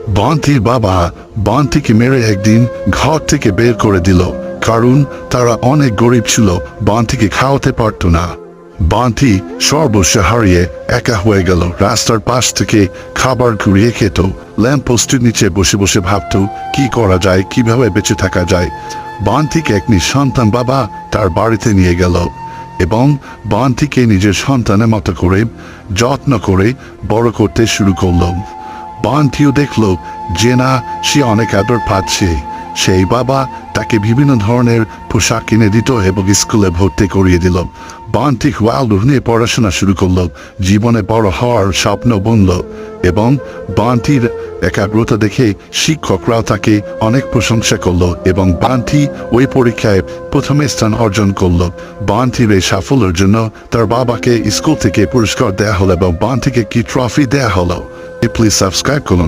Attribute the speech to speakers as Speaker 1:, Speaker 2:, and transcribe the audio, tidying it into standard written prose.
Speaker 1: বান্টির বাবা বান্টিকে মেরে একদিন ঘর থেকে বের করে দিল, কারণ তারা অনেক গরিব ছিল, বান্টিকে খাওয়াতে পারতো না। বান্টি সর্বস্ব হারিয়ে একা হয়ে গেল। রাস্তার পাশ থেকে খাবার কুড়িয়ে খেত, ল্যাম্পপোস্টের নিচে বসে বসে ভাবত কি করা যায়, কিভাবে বেঁচে থাকা যায়। বান্টিকে এক নিঃসন্তান বাবা তার বাড়িতে নিয়ে গেল এবং বান্টিকে নিজের সন্তানের মতো করে যত্ন করে বড় করতে শুরু করল। বান্টিও দেখল যে না, সে অনেক আদর পাচ্ছে। সেই বাবা তাকে বিভিন্ন ধরনের পোশাক কিনে দিত এবং স্কুলে ভর্তি করিয়ে দিল। বান্টি ওয়াইল্ড নিয়ে পড়াশোনা শুরু করলো, জীবনে বড় হওয়ার স্বপ্ন বুনল এবং বান্টির একাগ্রতা দেখে শিক্ষকরাও তাকে অনেক প্রশংসা করলো এবং বান্টি ওই পরীক্ষায় প্রথম স্থান অর্জন করলো। বান্টির এই সাফল্যের জন্য তার বাবাকে স্কুল থেকে পুরস্কার দেয়া হলো এবং বান্টিকে কি ট্রফি দেয়া হলো। প্লিজ সাবস্ক্রাইব করুন।